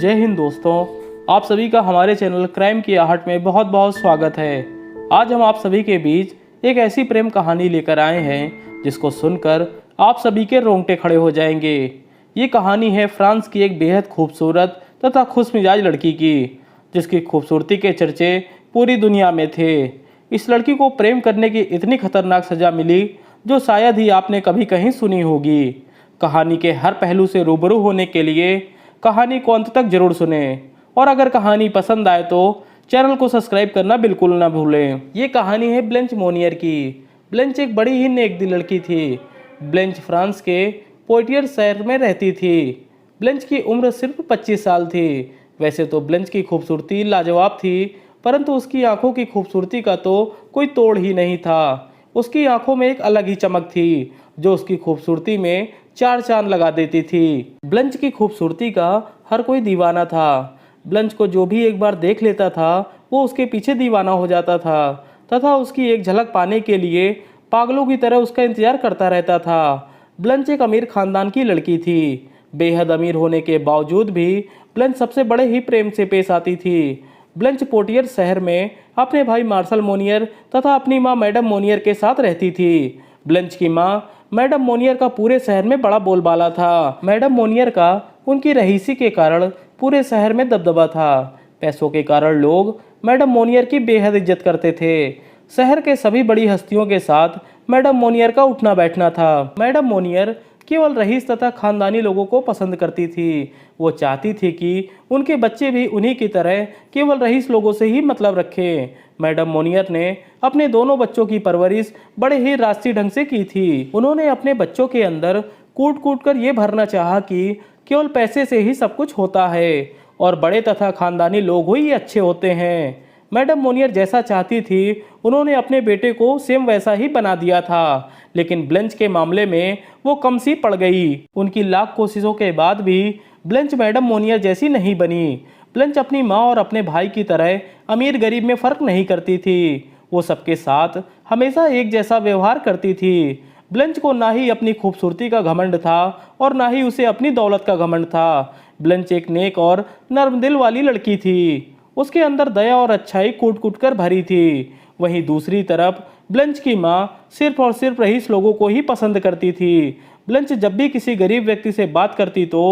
जय हिंद दोस्तों, आप सभी का हमारे चैनल क्राइम की आहट में बहुत बहुत स्वागत है। आज हम आप सभी के बीच एक ऐसी प्रेम कहानी लेकर आए हैं जिसको सुनकर आप सभी के रोंगटे खड़े हो जाएंगे। ये कहानी है फ्रांस की एक बेहद खूबसूरत तथा खुशमिजाज लड़की की, जिसकी खूबसूरती के चर्चे पूरी दुनिया में थे। इस लड़की को प्रेम करने की इतनी खतरनाक सज़ा मिली जो शायद ही आपने कभी कहीं सुनी होगी। कहानी के हर पहलू से रूबरू होने के लिए कहानी को अंत तक जरूर सुने, और अगर कहानी पसंद आए तो चैनल को सब्सक्राइब करना बिल्कुल ना भूलें। ये कहानी है ब्लेंच मोनियर की। ब्लेंच एक बड़ी ही नेकदिल लड़की थी। ब्लेंच फ्रांस के पोइटियर्स शहर में रहती थी। ब्लेंच की उम्र सिर्फ 25 साल थी। वैसे तो ब्लेंच की खूबसूरती लाजवाब थी, परंतु उसकी आंखों की खूबसूरती का तो कोई तोड़ ही नहीं था। उसकी आंखों में एक अलग ही चमक थी जो उसकी खूबसूरती में चार चांद लगा देती थी। ब्लेंच की खूबसूरती का हर कोई दीवाना था। ब्लेंच को जो भी एक बार देख लेता था वो उसके पीछे दीवाना हो जाता था तथा उसकी एक झलक पाने के लिए पागलों की तरह उसका इंतजार करता रहता था। ब्लेंच एक अमीर खानदान की लड़की थी। बेहद अमीर होने के बावजूद भी ब्लेंच सबसे बड़े ही प्रेम से पेश आती थी। ब्लेंच पोर्टियर शहर में अपने भाई मार्शल मोनियर तथा अपनी माँ मैडम मोनियर के साथ रहती थी। ब्लेंच की माँ मैडम मोनियर का पूरे शहर में बड़ा बोलबाला था। मैडम मोनियर का उनकी रईसी के कारण पूरे शहर में दबदबा था। पैसों के कारण लोग मैडम मोनियर की बेहद इज्जत करते थे। शहर के सभी बड़ी हस्तियों के साथ मैडम मोनियर का उठना बैठना था। मैडम मोनियर केवल रईस तथा खानदानी लोगों को पसंद करती थी। वो चाहती थी कि उनके बच्चे भी उन्हीं की तरह केवल रईस लोगों से ही मतलब रखें। मैडम मोनियर ने अपने दोनों बच्चों की परवरिश बड़े ही राष्ट्रीय ढंग से की थी। उन्होंने अपने बच्चों के अंदर कूट कूट कर ये भरना चाहा कि केवल पैसे से ही सब कुछ होता है और बड़े तथा खानदानी लोग ही अच्छे होते हैं। मैडम मोनियर जैसा चाहती थी उन्होंने अपने बेटे को सेम वैसा ही बना दिया था, लेकिन ब्लेंच के मामले में वो कम सी पड़ गई। उनकी लाख कोशिशों के बाद भी ब्लेंच मैडम मोनियर जैसी नहीं बनी। ब्लेंच अपनी माँ और अपने भाई की तरह अमीर गरीब में फ़र्क नहीं करती थी। वो सबके साथ हमेशा एक जैसा व्यवहार करती थी। ब्लेंच को ना ही अपनी खूबसूरती का घमंड था और ना ही उसे अपनी दौलत का घमंड था। ब्लेंच एक नेक और नर्म दिल वाली लड़की थी। उसके अंदर दया और अच्छाई कूट कूट कर भरी थी। वहीं दूसरी तरफ ब्लेंच की माँ सिर्फ और सिर्फ रईस लोगों को ही पसंद करती थी। ब्लेंच जब भी किसी गरीब व्यक्ति से बात करती तो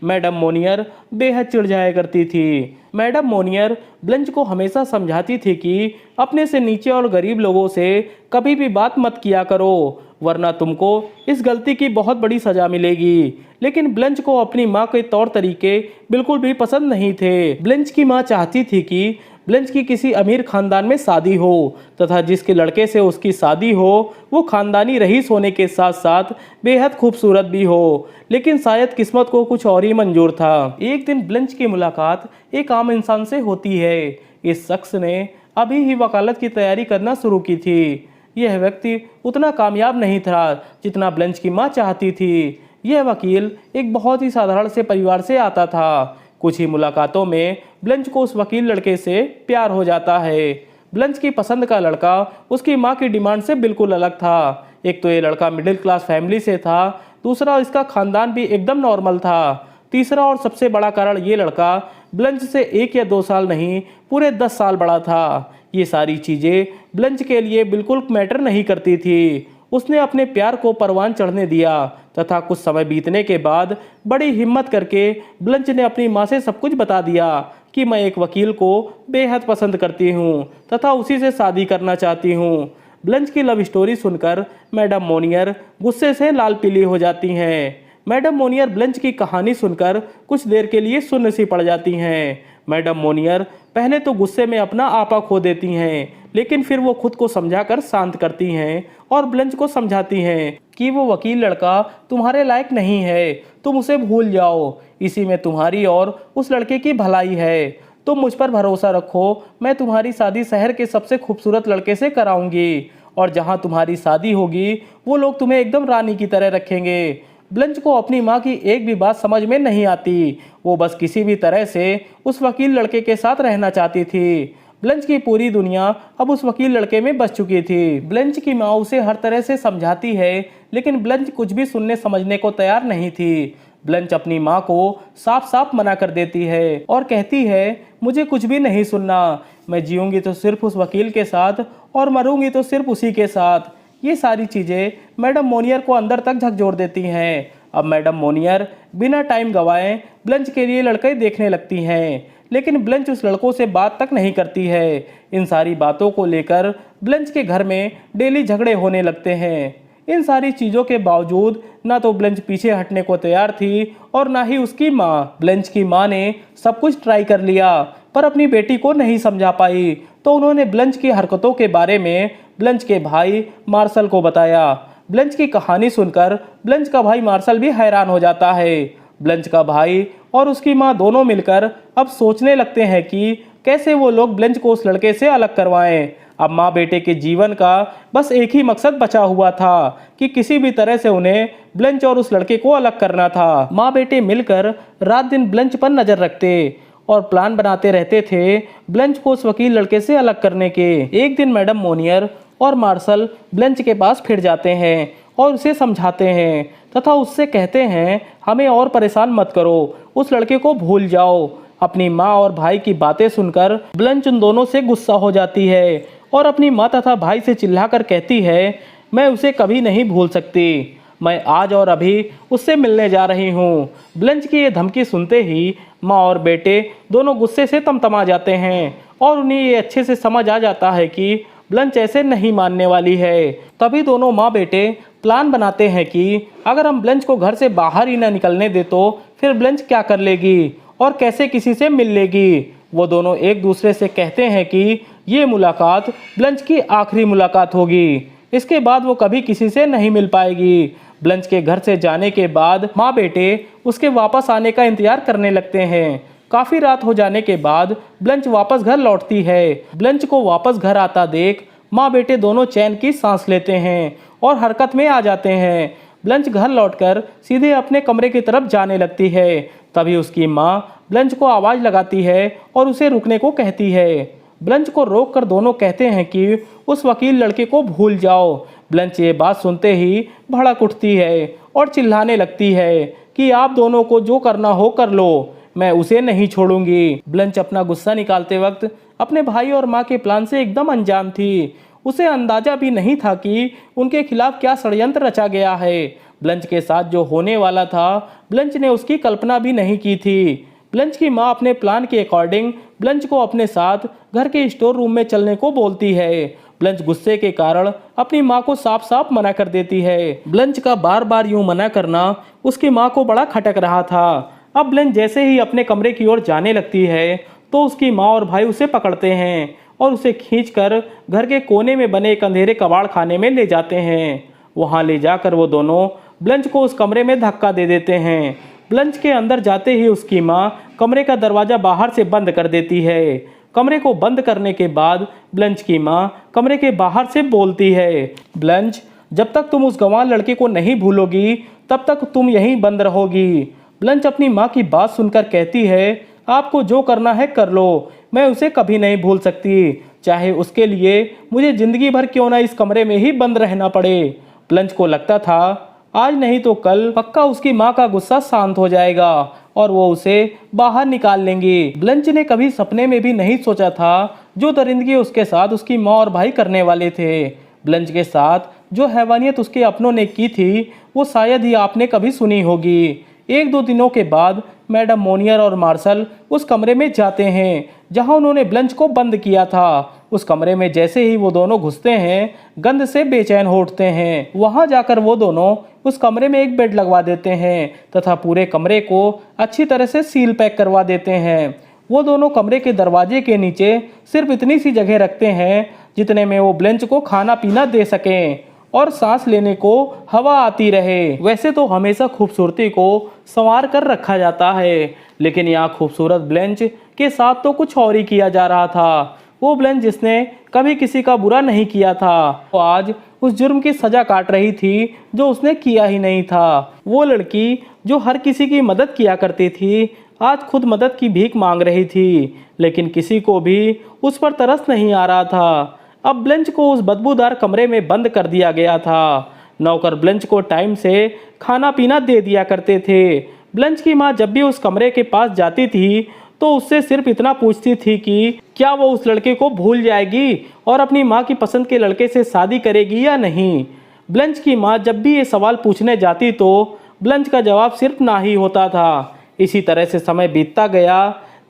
मैडम मोनियर बेहद चिढ़ जाया करती थी। मैडम मोनियर ब्लेंच को हमेशा समझाती थी कि अपने से नीचे और गरीब लोगों से कभी भी बात मत किया करो, वरना तुमको इस गलती की बहुत बड़ी सजा मिलेगी। लेकिन ब्लेंच को अपनी माँ के तौर तरीके बिल्कुल भी पसंद नहीं थे। ब्लेंच की माँ चाहती थी कि ब्लेंच की किसी अमीर खानदान में शादी हो तथा जिसके लड़के से उसकी शादी हो वो खानदानी रईस होने के साथ साथ बेहद खूबसूरत भी हो, लेकिन शायद किस्मत को कुछ और ही मंजूर था। एक दिन ब्लेंच की मुलाकात एक आम इंसान से होती है। इस शख्स ने अभी ही वकालत की तैयारी करना शुरू की थी। यह व्यक्ति उतना कामयाब नहीं था जितना ब्लेंच की माँ चाहती थी। यह वकील एक बहुत ही साधारण से परिवार से आता था। कुछ ही मुलाकातों में ब्लेंच को उस वकील लड़के से प्यार हो जाता है। ब्लेंच की पसंद का लड़का उसकी माँ की डिमांड से बिल्कुल अलग था। एक तो ये लड़का मिडिल क्लास फैमिली से था, दूसरा इसका खानदान भी एकदम नॉर्मल था, तीसरा और सबसे बड़ा कारण ये लड़का ब्लेंच से 1 या 2 साल नहीं पूरे 10 साल बड़ा था। ये सारी चीज़ें ब्लेंच के लिए बिल्कुल मैटर नहीं करती थी। उसने अपने प्यार को परवान चढ़ने दिया तथा कुछ समय बीतने के बाद बड़ी हिम्मत करके ब्लेंच ने अपनी माँ से सब कुछ बता दिया कि मैं एक वकील को बेहद पसंद करती हूँ तथा उसी से शादी करना चाहती हूँ। ब्लेंच की लव स्टोरी सुनकर मैडम मोनियर गुस्से से लाल पीली हो जाती हैं। मैडम मोनियर ब्लेंच की कहानी सुनकर कुछ देर के लिए सुन्न सी पड़ जाती हैं। मैडम मोनियर पहले तो गुस्से में अपना आपा खो देती हैं, लेकिन फिर वो खुद को समझाकर शांत करती हैं और ब्लेंच को समझाती हैं कि वो वकील लड़का तुम्हारे लायक नहीं है, तुम उसे भूल जाओ। इसी में तुम्हारी और उस लड़के की भलाई है। तुम मुझ पर भरोसा रखो, मैं तुम्हारी शादी शहर के सबसे खूबसूरत लड़के से कराऊंगी और जहाँ तुम्हारी शादी होगी वो लोग तुम्हें एकदम रानी की तरह रखेंगे। ब्लेंच को अपनी माँ की एक भी बात समझ में नहीं आती। वो बस किसी भी तरह से उस वकील लड़के के साथ रहना चाहती थी। ब्लेंच की पूरी दुनिया अब उस वकील लड़के में बस चुकी थी। ब्लेंच की माँ उसे हर तरह से समझाती है, लेकिन ब्लेंच कुछ भी सुनने समझने को तैयार नहीं थी। ब्लंच अपनी माँ को साफ साफ मना कर देती है और कहती है मुझे कुछ भी नहीं सुनना, मैं जीऊंगी तो सिर्फ उस वकील के साथ और मरूंगी तो सिर्फ उसी के साथ। ये सारी चीज़ें मैडम मोनियर को अंदर तक झकझोर देती हैं। अब मैडम मोनियर बिना टाइम गंवाए ब्लंच के लिए लड़के देखने लगती हैं, लेकिन ब्लंच उस लड़कों से बात तक नहीं करती है। इन सारी बातों को लेकर ब्लंच के घर में डेली झगड़े होने लगते हैं। इन सारी चीज़ों के बावजूद ना तो ब्लंच पीछे हटने को तैयार थी और ना ही उसकी माँ। ब्लंच की माँ ने सब कुछ ट्राई कर लिया पर अपनी बेटी को नहीं समझा पाई, तो उन्होंने ब्लंच की हरकतों के बारे में ब्लंच के भाई मार्शल को बताया। ब्लंच की कहानी सुनकर ब्लंच का भाई मार्शल भी हैरान हो जाता है। ब्लंच का भाई और उसकी माँ दोनों मिलकर अब सोचने लगते हैं कि कैसे वो लोग ब्लंच को उस लड़के से अलग करवाएं। अब माँ बेटे के जीवन का बस एक ही मकसद बचा हुआ था कि किसी भी तरह से उन्हें ब्लंच और उस लड़के को अलग करना था। माँ बेटे मिलकर रात दिन ब्लंच पर नजर रखते और प्लान बनाते रहते थे ब्लंच को उस वकील लड़के से अलग करने के। एक दिन मैडम मोनियर और मार्शल ब्लंच के पास फिर जाते हैं और उसे समझाते हैं तथा उससे कहते हैं हमें और परेशान मत करो, उस लड़के को भूल जाओ। अपनी माँ और भाई की बातें सुनकर ब्लंच उन दोनों से गुस्सा हो जाती है और अपनी माँ तथा भाई से चिल्लाकर कहती है मैं उसे कभी नहीं भूल सकती, मैं आज और अभी उससे मिलने जा रही हूँ। ब्लंच की ये धमकी सुनते ही माँ और बेटे दोनों गुस्से से तमतमा जाते हैं और उन्हें ये अच्छे से समझ आ जाता है कि ब्लंच ऐसे नहीं मानने वाली है। तभी दोनों माँ बेटे प्लान बनाते हैं कि अगर हम ब्लंच को घर से बाहर ही ना निकलने दे तो फिर ब्लंच क्या कर लेगी और कैसे किसी से मिल लेगी। वो दोनों एक दूसरे से कहते हैं कि ये मुलाकात ब्लंच की आखिरी मुलाकात होगी, इसके बाद वो कभी किसी से नहीं मिल पाएगी। ब्लंच के घर से जाने के बाद माँ बेटे उसके वापस आने का इंतजार करने लगते हैं। काफ़ी रात हो जाने के बाद ब्लंच वापस घर लौटती है। ब्लंच को वापस घर आता देख माँ बेटे दोनों चैन की सांस लेते हैं और हरकत में आ जाते हैं। ब्लंच घर लौटकर सीधे अपने कमरे की तरफ जाने लगती है। तभी उसकी माँ ब्लंच को आवाज़ लगाती है और उसे रुकने को कहती है। ब्लंच को रोककर दोनों कहते हैं कि उस वकील लड़के को भूल जाओ। ब्लंच ये बात सुनते ही भड़क उठती है और चिल्लाने लगती है कि आप दोनों को जो करना हो कर लो, मैं उसे नहीं छोड़ूंगी। ब्लंच अपना गुस्सा निकालते वक्त अपने भाई और माँ के प्लान से एकदम अनजान थी। उसे अंदाजा भी नहीं था कि उनके खिलाफ क्या षड्यंत्र रचा गया है। ब्लंच के साथ जो होने वाला था ब्लंच ने उसकी कल्पना भी नहीं की थी। ब्लंच की माँ अपने प्लान के अकॉर्डिंग ब्लंच को अपने साथ घर के स्टोर रूम में चलने को बोलती है। ब्लंच गुस्से के कारण अपनी माँ को साफ साफ मना कर देती है। ब्लंच का बार बार यूं मना करना उसकी माँ को बड़ा खटक रहा था। अब ब्लंच जैसे ही अपने कमरे की ओर जाने लगती है तो उसकी माँ और भाई उसे पकड़ते हैं और उसे खींचकर घर के कोने में बने एक अंधेरे कबाड़ खाने में ले जाते हैं। वहाँ ले जाकर वो दोनों ब्लंच को उस कमरे में धक्का दे देते हैं। ब्लंच के अंदर जाते ही उसकी माँ कमरे का दरवाज़ा बाहर से बंद कर देती है। कमरे को बंद करने के बाद ब्लंच की माँ कमरे के बाहर से बोलती है, ब्लंच जब तक तुम उस गंवार लड़के को नहीं भूलोगी तब तक तुम यहीं बंद रहोगी। ब्लंच अपनी माँ की बात सुनकर कहती है, आपको जो करना है कर लो, मैं उसे कभी नहीं भूल सकती, चाहे उसके लिए मुझे ज़िंदगी भर क्यों ना इस कमरे में ही बंद रहना पड़े। ब्लंच को लगता था आज नहीं तो कल पक्का उसकी माँ का गुस्सा शांत हो जाएगा और वो उसे बाहर निकाल लेंगी। ब्लंच ने कभी सपने में भी नहीं सोचा था जो दरिंदगी उसके साथ उसकी माँ और भाई करने वाले थे। ब्लंच के साथ जो हैवानियत उसके अपनों ने की थी वो शायद ही आपने कभी सुनी होगी। एक दो दिनों के बाद मैडम मोनियर और मार्शल उस कमरे में जाते हैं जहां उन्होंने ब्लंच को बंद किया था। उस कमरे में जैसे ही वो दोनों घुसते हैं गंध से बेचैन हो उठते हैं। वहां जाकर वो दोनों उस कमरे में एक बेड लगवा देते हैं तथा पूरे कमरे को अच्छी तरह से सील पैक करवा देते हैं। वो दोनों कमरे के दरवाजे के नीचे सिर्फ इतनी सी जगह रखते हैं जितने में वो ब्लंच को खाना पीना दे सकें और सांस लेने को हवा आती रहे। वैसे तो हमेशा खूबसूरती को संवार कर रखा जाता है, लेकिन यहाँ खूबसूरत ब्लंच के साथ तो कुछ और ही किया जा रहा था। वो ब्लंच जिसने कभी किसी का बुरा नहीं किया था वो आज उस जुर्म की सजा काट रही थी जो उसने किया ही नहीं था। वो लड़की जो हर किसी की मदद किया करती थी आज खुद मदद की भीख मांग रही थी, लेकिन किसी को भी उस पर तरस नहीं आ रहा था। अब ब्लंच को उस बदबूदार कमरे में बंद कर दिया गया था। नौकर ब्लंच को टाइम से खाना पीना दे दिया करते थे। ब्लंच की माँ जब भी उस कमरे के पास जाती थी तो उससे सिर्फ इतना पूछती थी कि क्या वो उस लड़के को भूल जाएगी और अपनी माँ की पसंद के लड़के से शादी करेगी या नहीं। ब्लंच की माँ जब भी ये सवाल पूछने जाती तो ब्लंच का जवाब सिर्फ ना ही होता था। इसी तरह से समय बीतता गया।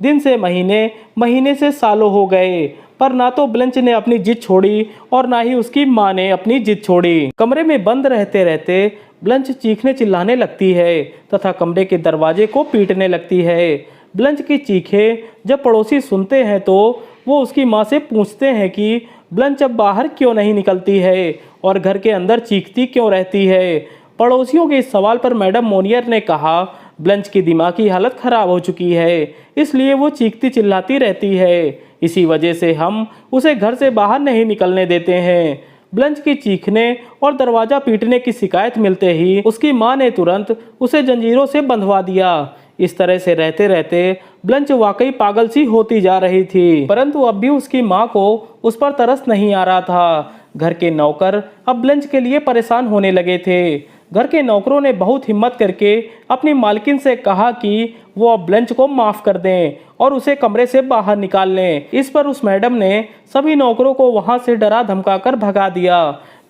दिन से महीने, महीने से सालों हो गए, पर ना तो ब्लंच ने अपनी जिद छोड़ी और ना ही उसकी माँ ने अपनी जिद छोड़ी। कमरे में बंद रहते रहते ब्लंच चीखने चिल्लाने लगती है तथा कमरे के दरवाजे को पीटने लगती है। ब्लंच की चीखें जब पड़ोसी सुनते हैं तो वो उसकी माँ से पूछते हैं कि ब्लंच अब बाहर क्यों नहीं निकलती है और घर के अंदर चीखती क्यों रहती है। पड़ोसियों के इस सवाल पर मैडम मोनियर ने कहा, ब्लंच की दिमागी हालत खराब हो चुकी है, इसलिए वो चीखती चिल्लाती रहती है। इसी वजह से हम उसे घर से बाहर नहीं निकलने देते हैं। ब्लंच की चीखने और दरवाज़ा पीटने की शिकायत मिलते ही उसकी माँ ने तुरंत उसे जंजीरों से बंधवा दिया। इस तरह से रहते रहते ब्लंच वाकई पागल सी होती जा रही थी, परंतु अब भी उसकी माँ को उस पर तरस नहीं आ रहा था। घर के नौकर अब ब्लंच के लिए परेशान होने लगे थे। घर के नौकरों ने बहुत हिम्मत करके अपनी मालकिन से कहा कि वो अब ब्लंच को माफ़ कर दें और उसे कमरे से बाहर निकाल लें। इस पर उस मैडम ने सभी नौकरों को वहां से डरा धमकाकर भगा दिया।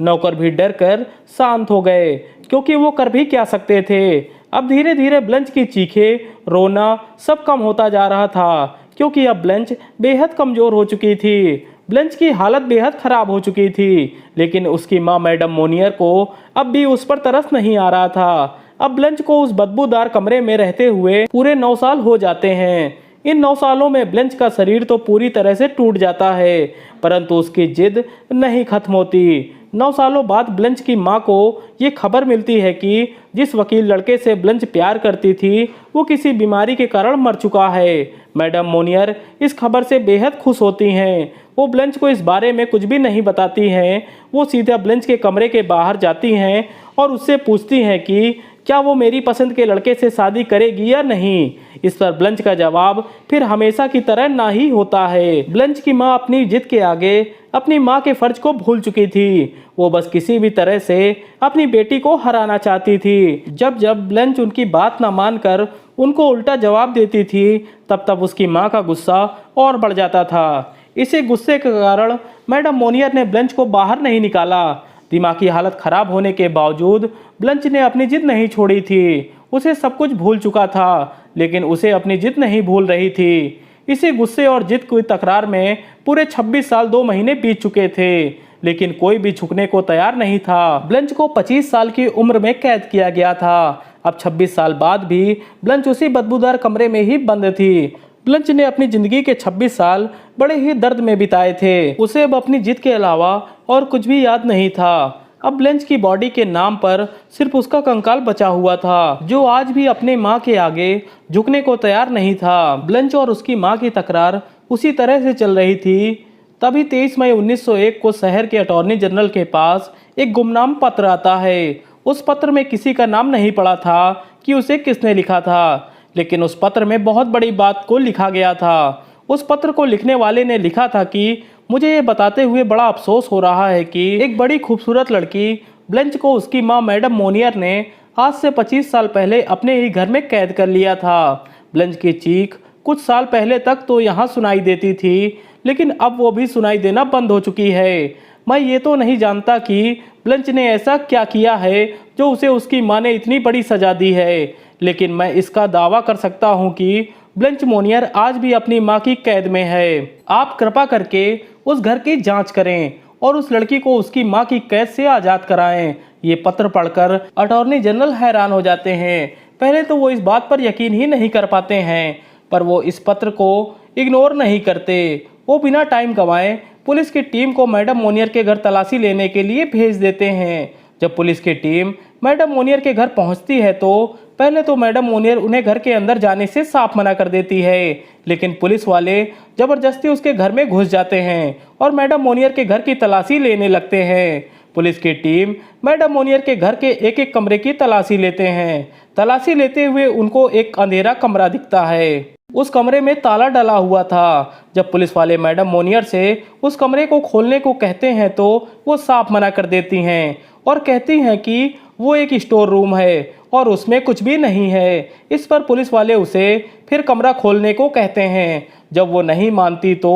नौकर भी डर कर शांत हो गए, क्योंकि वो कर भी क्या सकते थे। अब धीरे धीरे ब्लंच की चीखें, रोना सब कम होता जा रहा था, क्योंकि अब ब्लंच बेहद कमज़ोर हो चुकी थी। ब्लंच की हालत बेहद ख़राब हो चुकी थी, लेकिन उसकी माँ मैडम मोनियर को अब भी उस पर तरस नहीं आ रहा था। अब ब्लंच को उस बदबूदार कमरे में रहते हुए पूरे 9 साल हो जाते हैं। इन 9 सालों में ब्लंच का शरीर तो पूरी तरह से टूट जाता है, परंतु उसकी जिद नहीं खत्म होती। 9 सालों बाद ब्लंच की माँ को ये खबर मिलती है कि जिस वकील लड़के से ब्लंच प्यार करती थी वो किसी बीमारी के कारण मर चुका है। मैडम मोनियर इस खबर से बेहद खुश होती हैं। वो ब्लंच को इस बारे में कुछ भी नहीं बताती हैं। वो सीधा ब्लंच के कमरे के बाहर जाती हैं और उससे पूछती हैं कि क्या वो मेरी पसंद के लड़के से शादी करेगी या नहीं। इस पर ब्लंच का जवाब फिर हमेशा की तरह ना ही होता है। ब्लंच की माँ अपनी जिद के आगे अपनी माँ के फर्ज को भूल चुकी थी। वो बस किसी भी तरह से अपनी बेटी को हराना चाहती थी। जब जब ब्लंच उनकी बात ना मानकर उनको उल्टा जवाब देती थी, तब तब उसकी माँ का गुस्सा और बढ़ जाता था। इसी गुस्से के कारण मैडम मोनियर ने ब्लंच को बाहर नहीं निकाला। दिमागी हालत खराब होने के बावजूद ब्लंच ने अपनी जिद नहीं छोड़ी थी। उसे सब कुछ भूल चुका था, लेकिन उसे अपनी जिद नहीं भूल रही थी। इसी गुस्से और जिद की तकरार में पूरे 26 साल 2 महीने बीत चुके थे, लेकिन कोई भी झुकने को तैयार नहीं था। ब्लंच को 25 साल की उम्र में कैद किया गया था। अब 26 साल बाद भी ब्लंच उसी बदबूदार कमरे में ही बंद थी। ब्लंच ने अपनी जिंदगी के 26 साल बड़े ही दर्द में बिताए थे। उसे अब अपनी जिद के अलावा और कुछ भी याद नहीं था। अब ब्लंच की बॉडी के नाम पर सिर्फ उसका कंकाल बचा हुआ था, जो आज भी अपने माँ के आगे झुकने को तैयार नहीं था। ब्लंच और उसकी माँ की तकरार उसी तरह से चल रही थी। तभी 23 मई 1901 को शहर के अटॉर्नी जनरल के पास एक गुमनाम पत्र आता है। उस पत्र में किसी का नाम नहीं पड़ा था कि उसे किसने लिखा था, लेकिन उस पत्र में बहुत बड़ी बात को लिखा गया था। उस पत्र को लिखने वाले ने लिखा था कि मुझे ये बताते हुए बड़ा अफसोस हो रहा है कि एक बड़ी खूबसूरत लड़की ब्लंच को उसकी माँ मैडम मोनियर ने आज से 25 साल पहले अपने ही घर में कैद कर लिया था। ब्लंच की चीख कुछ साल पहले तक तो यहाँ सुनाई देती थी, लेकिन अब वो भी सुनाई देना बंद हो चुकी है। मैं ये तो नहीं जानता कि ब्लंच ने ऐसा क्या किया है जो उसे उसकी माँ ने इतनी बड़ी सजा दी है, लेकिन मैं इसका दावा कर सकता हूँ कि ब्लंच मोनियर आज भी अपनी माँ की कैद में है। आप कृपा करके उस घर की जांच करें और उस लड़की को उसकी माँ की कैद से आज़ाद कराएं। ये पत्र पढ़कर अटॉर्नी जनरल हैरान हो जाते हैं। पहले तो वो इस बात पर यकीन ही नहीं कर पाते हैं, पर वो इस पत्र को इग्नोर नहीं करते। वो बिना टाइम गंवाए पुलिस की टीम को मैडम मोनियर के घर तलाशी लेने के लिए भेज देते हैं। जब पुलिस की टीम मैडम मोनियर के घर पहुंचती है तो पहले तो मैडम मोनियर उन्हें घर के अंदर जाने से साफ मना कर देती है, लेकिन पुलिस वाले जबरदस्ती उसके घर में घुस जाते हैं और मैडम मोनियर के घर की तलाशी लेने लगते हैं। पुलिस की टीम मैडम मोनियर के घर के एक एक कमरे की तलाशी लेते हैं। तलाशी लेते हुए उनको एक अंधेरा कमरा दिखता है। उस कमरे में ताला डला हुआ था। जब पुलिस वाले मैडम मोनियर से उस कमरे को खोलने को कहते हैं तो वो साफ मना कर देती हैं और कहती हैं कि वो एक स्टोर रूम है और उसमें कुछ भी नहीं है। इस पर पुलिस वाले उसे फिर कमरा खोलने को कहते हैं। जब वो नहीं मानती तो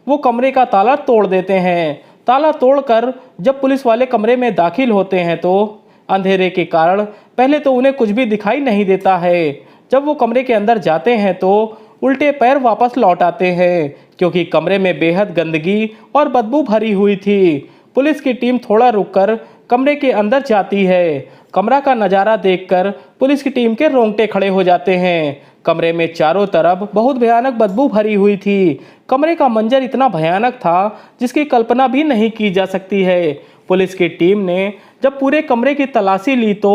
वो कमरे का ताला तोड़ देते हैं। ताला तोड़कर जब पुलिस वाले कमरे में दाखिल होते हैं तो अंधेरे के कारण पहले तो उन्हें कुछ भी दिखाई नहीं देता है। जब वो कमरे के अंदर जाते हैं तो उल्टे पैर वापस लौट आते हैं क्योंकि कमरे में बेहद गंदगी और बदबू भरी हुई थी। पुलिस की टीम थोड़ा रुककर कमरे के अंदर जाती है। कमरा का नज़ारा देखकर पुलिस की टीम के रोंगटे खड़े हो जाते हैं। कमरे में चारों तरफ बहुत भयानक बदबू भरी हुई थी। कमरे का मंजर इतना भयानक था जिसकी कल्पना भी नहीं की जा सकती है। पुलिस की टीम ने जब पूरे कमरे की तलाशी ली तो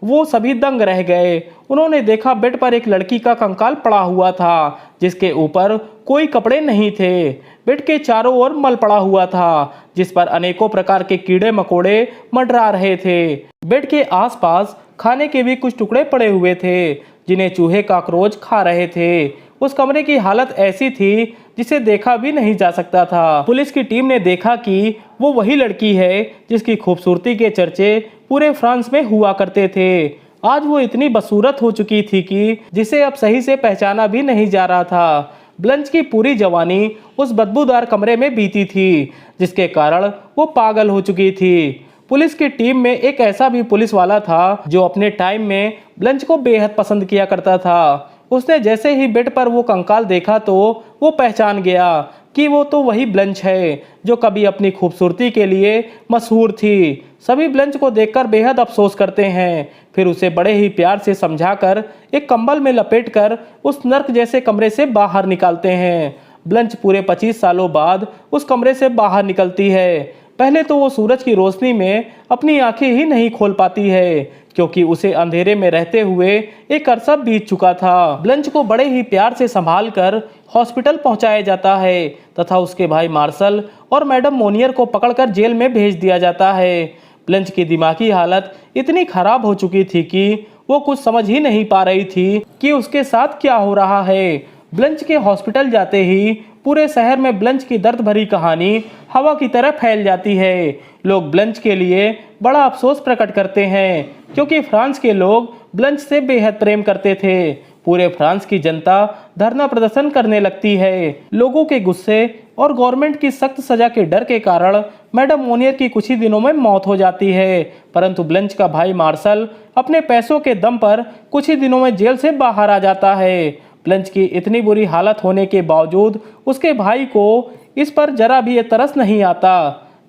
वो सभी दंग रह गए। उन्होंने देखा बेड पर एक लड़की का कंकाल पड़ा हुआ था जिसके ऊपर कोई कपड़े नहीं थे। बेड के चारों ओर मल पड़ा हुआ था जिस पर अनेकों प्रकार के कीड़े मकोड़े मंडरा रहे थे। बेड के आसपास खाने के भी कुछ टुकड़े पड़े हुए थे जिन्हें चूहे कॉकरोच खा रहे थे। उस कमरे की हालत ऐसी थी जिसे देखा भी नहीं जा सकता था। पुलिस की टीम ने देखा कि वो वही लड़की है जिसकी खूबसूरती के चर्चे पूरे फ्रांस में हुआ करते थे। आज वो इतनी बदसूरत हो चुकी थी कि जिसे अब सही से पहचाना भी नहीं जा रहा था। ब्लंच की पूरी जवानी उस बदबूदार कमरे में बीती थी जिसके कारण वो पागल हो चुकी थी। पुलिस की टीम में एक ऐसा भी पुलिस वाला था जो अपने टाइम में ब्लंच को बेहद पसंद किया करता था। उसने जैसे ही बेड पर वो कंकाल देखा तो वो पहचान गया कि वो तो वही ब्लंच है जो कभी अपनी खूबसूरती के लिए मशहूर थी। सभी ब्लंच को देखकर बेहद अफसोस करते हैं, फिर उसे बड़े ही प्यार से समझाकर एक कंबल में लपेटकर उस नर्क जैसे कमरे से बाहर निकालते हैं। ब्लंच पूरे 25 सालों बाद उस कमरे से बाहर निकलती है। पहले तो वो सूरज की रोशनी में अपनी आंखें ही नहीं खोल पाती है क्योंकि उसे अंधेरे में रहते हुए एक अरसा बीत चुका था। ब्लंच को बड़े ही प्यार से संभाल कर हॉस्पिटल पहुंचाया जाता है तथा उसके भाई मार्शल और मैडम मोनियर को पकड़कर जेल में भेज दिया जाता है। ब्लंच की दिमागी हालत इतनी खराब हो चुकी थी कि वो कुछ समझ ही नहीं पा रही थी कि उसके साथ क्या हो रहा है। ब्लंच के हॉस्पिटल जाते ही पूरे शहर में ब्लंच की दर्द भरी कहानी हवा की तरह फैल जाती है। लोग ब्लंच के लिए बड़ा अफसोस प्रकट करते हैं क्योंकि फ्रांस के लोग ब्लंच से बेहद प्रेम करते थे। पूरे फ्रांस की जनता धरना प्रदर्शन करने लगती है। लोगों के गुस्से और गवर्नमेंट की सख्त सजा के डर के कारण मैडम मोनियर की कुछ ही दिनों में मौत हो जाती है, परंतु ब्लंच का भाई मार्शल अपने पैसों के दम पर कुछ ही दिनों में जेल से बाहर आ जाता है। ब्लंच की इतनी बुरी हालत होने के बावजूद उसके भाई को इस पर जरा भी तरस नहीं आता।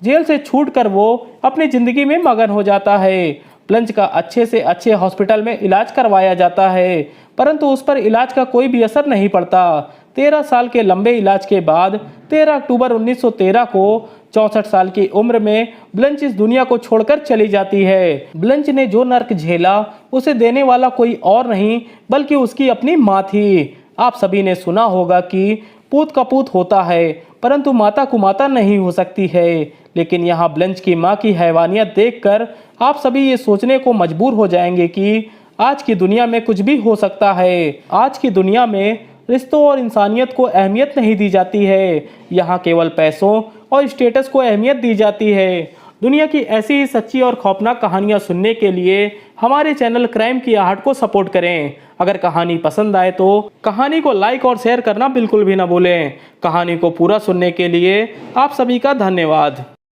जेल से छूटकर वो अपनी जिंदगी में मगन हो जाता है। ब्लंच का अच्छे से अच्छे हॉस्पिटल में इलाज करवाया जाता है परंतु उस पर इलाज का कोई भी असर नहीं पड़ता। 13 साल के लंबे इलाज के बाद 13 अक्टूबर 1913 को 64 साल की उम्र में ब्लंच इस दुनिया को छोड़कर चली जाती है। ब्लंच ने जो नर्क झेला उसे देने वाला कोई और नहीं बल्कि उसकी अपनी माँ थी। आप सभी ने सुना होगा कि पूत का पूत होता है परंतु माता को माता नहीं हो सकती है, लेकिन यहाँ ब्लंच की माँ की हैवानियत देखकर आप सभी ये सोचने को मजबूर हो जाएंगे कि आज की दुनिया में कुछ भी हो सकता है। आज की दुनिया में रिश्तों और इंसानियत को अहमियत नहीं दी जाती है, यहाँ केवल पैसों और स्टेटस को अहमियत दी जाती है। दुनिया की ऐसी ही सच्ची और खौफनाक कहानियाँ सुनने के लिए हमारे चैनल क्राइम की आहट को सपोर्ट करें। अगर कहानी पसंद आए तो कहानी को लाइक और शेयर करना बिल्कुल भी ना भूलें। कहानी को पूरा सुनने के लिए आप सभी का धन्यवाद।